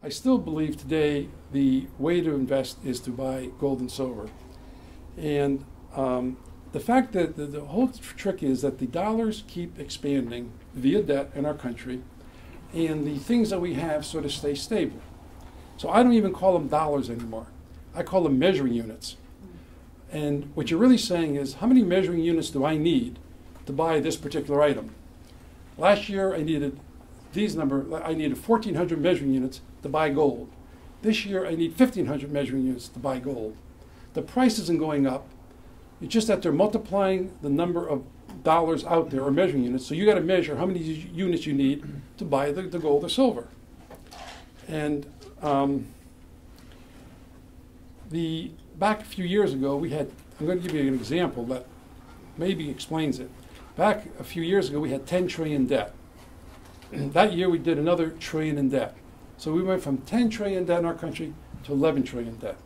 I still believe today the way to invest is to buy gold and silver. And the fact that the whole trick is that the dollars keep expanding via debt in our country, and the things that we have sort of stay stable. So I don't even call them dollars anymore. I call them measuring units. And what you're really saying is, how many measuring units do I need to buy this particular item? Last year I needed I needed 1,400 measuring units to buy gold. This year I need 1,500 measuring units to buy gold. The price isn't going up. It's just that they're multiplying the number of dollars out there, or measuring units. So you got to measure how many units you need to buy the gold or silver. And back a few years ago, I'm going to give you an example that maybe explains it. Back a few years ago, we had 10 trillion debt. That year, we did another trillion in debt. So we went from 10 trillion debt in our country to 11 trillion debt.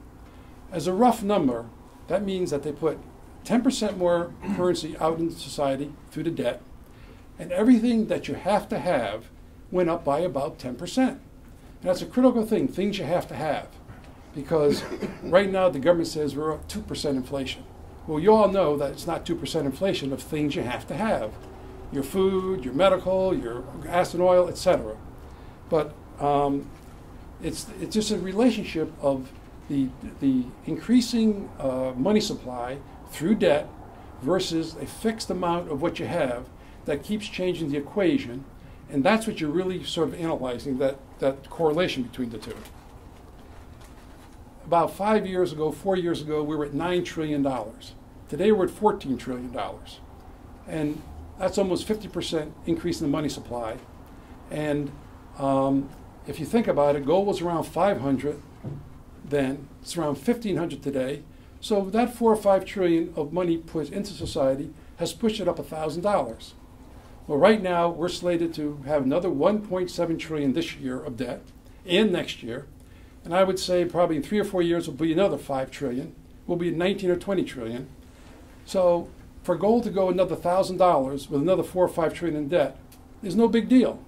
As a rough number, that means that they put 10% more currency out into society through the debt, and everything that you have to have went up by about 10%. And that's a critical thing, things you have to have. Because right now the government says we're at 2% inflation. Well, you all know that it's not 2% inflation of things you have to have. Your food, your medical, your gas and oil, etc. But it's just a relationship of the increasing money supply through debt versus a fixed amount of what you have that keeps changing the equation. And that's what you're really sort of analyzing, that correlation between the two. About 4 years ago, we were at $9 trillion. Today we're at $14 trillion. And that's almost 50% increase in the money supply. And if you think about it, gold was around 500 then, it's around 1,500 today. So that 4 or 5 trillion of money put into society has pushed it up $1,000. Well, right now we're slated to have another 1.7 trillion this year of debt, and next year. And I would say probably in 3 or 4 years will be another 5 trillion. We'll be at 19 or 20 trillion. So for gold to go another $1,000 with another 4 or 5 trillion in debt is no big deal.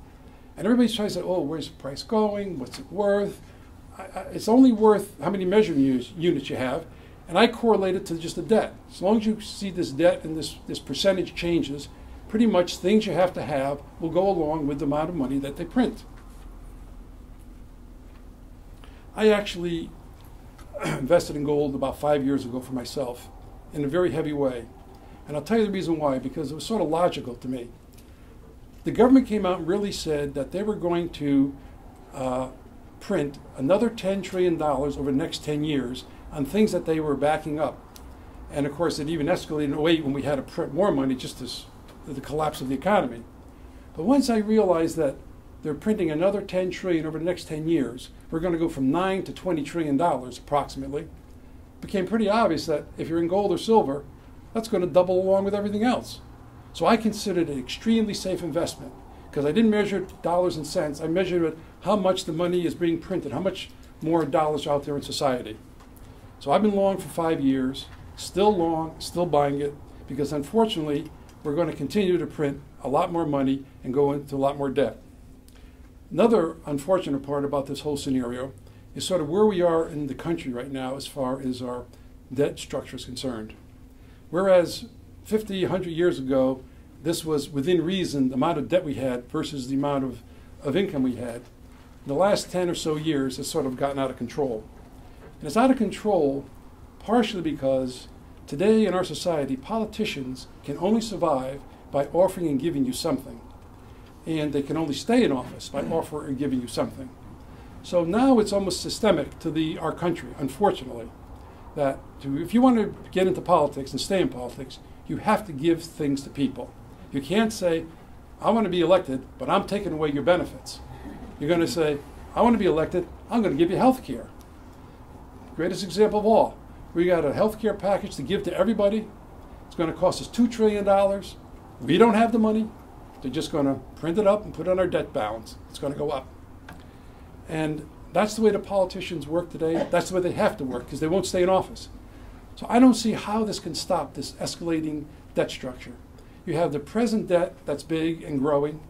And everybody's trying to say, oh, where's the price going? What's it worth? It's only worth how many measuring units you have. And I correlate it to just the debt. As long as you see this debt and this percentage changes, pretty much things you have to have will go along with the amount of money that they print. I actually invested in gold about 5 years ago for myself in a very heavy way. And I'll tell you the reason why, because it was sort of logical to me. The government came out and really said that they were going to print another $10 trillion over the next 10 years on things that they were backing up. And of course, it even escalated in 2008 when we had to print more money, just as the collapse of the economy. But once I realized that they're printing another 10 trillion over the next 10 years, we're going to go from $9 to $20 trillion approximately, it became pretty obvious that if you're in gold or silver, that's going to double along with everything else. So I considered it an extremely safe investment, because I didn't measure dollars and cents. I measured it how much the money is being printed, how much more dollars are out there in society. So I've been long for 5 years, still long, still buying it, because unfortunately we're going to continue to print a lot more money and go into a lot more debt. Another unfortunate part about this whole scenario is sort of where we are in the country right now as far as our debt structure is concerned. Whereas 50, 100 years ago, this was within reason, the amount of debt we had versus the amount of income we had. In the last 10 or so years, it's sort of gotten out of control. And it's out of control partially because today in our society, politicians can only survive by offering and giving you something. And they can only stay in office by offering and giving you something. So now it's almost systemic to our country, unfortunately, that if you want to get into politics and stay in politics, you have to give things to people. You can't say, I want to be elected, but I'm taking away your benefits. You're going to say, I want to be elected, I'm going to give you health care. Greatest example of all. We got a health care package to give to everybody. It's going to cost us $2 trillion. We don't have the money. They're just going to print it up and put it on our debt balance. It's going to go up. And that's the way the politicians work today. That's the way they have to work, because they won't stay in office. So I don't see how this can stop this escalating debt structure. You have the present debt that's big and growing.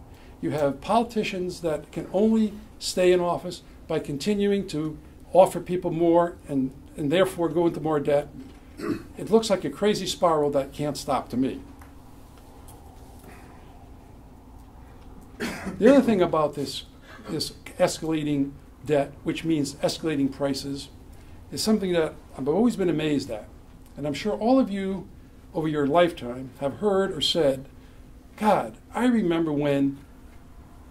You have politicians that can only stay in office by continuing to offer people more and therefore go into more debt. It looks like a crazy spiral that can't stop to me. The other thing about this escalating debt, which means escalating prices, is something that I've always been amazed at. And I'm sure all of you over your lifetime have heard or said, God, I remember when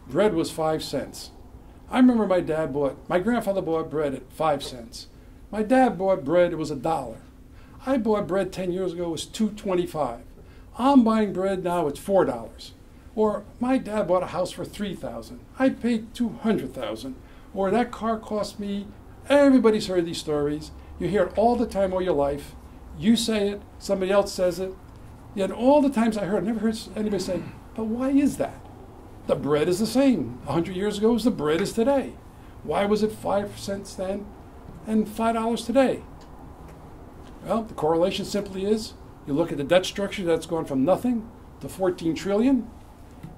bread was 5 cents. I remember my grandfather bought bread at 5 cents. My dad bought bread, it was $1. I bought bread 10 years ago, it was $2.25. I'm buying bread now, it's $4. Or my dad bought a house for $3,000. I paid $200,000. Or that car cost me. Everybody's heard these stories. You hear it all the time all your life. You say it, somebody else says it. Yet all the times I never heard anybody say, but why is that? The bread is the same 100 years ago as the bread is today. Why was it 5 cents then and $5 today? Well, the correlation simply is, you look at the debt structure that's gone from nothing to 14 trillion,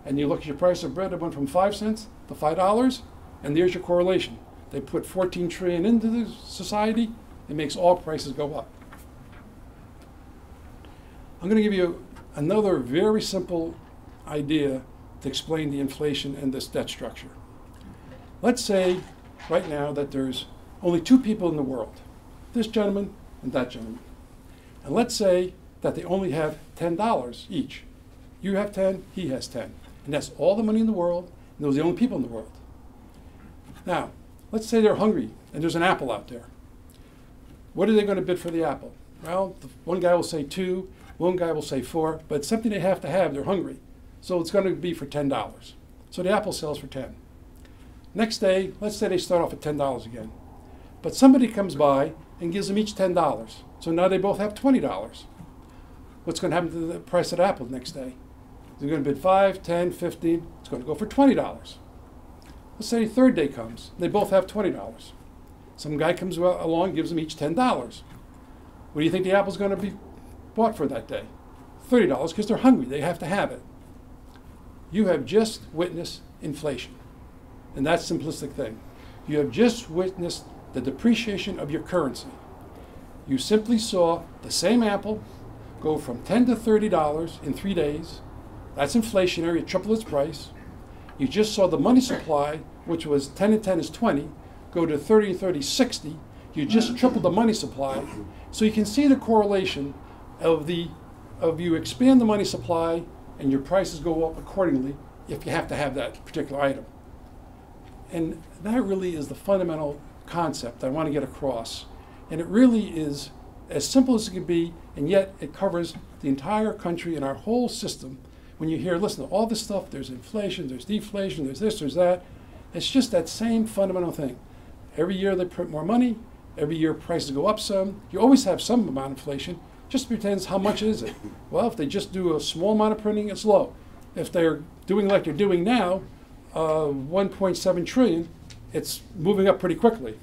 and you look at your price of bread, it went from 5 cents to $5, and there's your correlation. They put 14 trillion into the society, it makes all prices go up. I'm going to give you another very simple idea to explain the inflation and this debt structure. Let's say right now that there's only 2 people in the world, this gentleman and that gentleman. And let's say that they only have $10 each. You have 10, he has 10. And that's all the money in the world, and those are the only people in the world. Now, let's say they're hungry and there's an apple out there. What are they going to bid for the apple? Well, one guy will say 2, one guy will say 4, but it's something they have to have, they're hungry. So it's going to be for $10. So the apple sells for 10. Next day, let's say they start off at $10 again. But somebody comes by and gives them each $10. So now they both have $20. What's going to happen to the price of the apple the next day? They're going to bid 5, 10, 15. It's going to go for $20. Let's say the third day comes. They both have $20. Some guy comes along and gives them each $10. What do you think the apple's going to be bought for that day? $30 because they're hungry. They have to have it. You have just witnessed inflation. And that's the simplistic thing. You have just witnessed the depreciation of your currency. You simply saw the same apple go from $10 to $30 in 3 days. That's inflationary, it tripled its price. You just saw the money supply, which was 10 and 10 is 20, go to 30 and 30 is 60. You just tripled the money supply. So you can see the correlation of you expand the money supply and your prices go up accordingly if you have to have that particular item. And that really is the fundamental concept I want to get across. And it really is as simple as it can be, and yet it covers the entire country and our whole system. When you hear, listen to all this stuff, there's inflation, there's deflation, there's this, there's that. It's just that same fundamental thing. Every year they print more money, every year prices go up some. You always have some amount of inflation, just depends how much is it. Well, if they just do a small amount of printing, it's low. If they're doing like they're doing now, 1.7 trillion, it's moving up pretty quickly.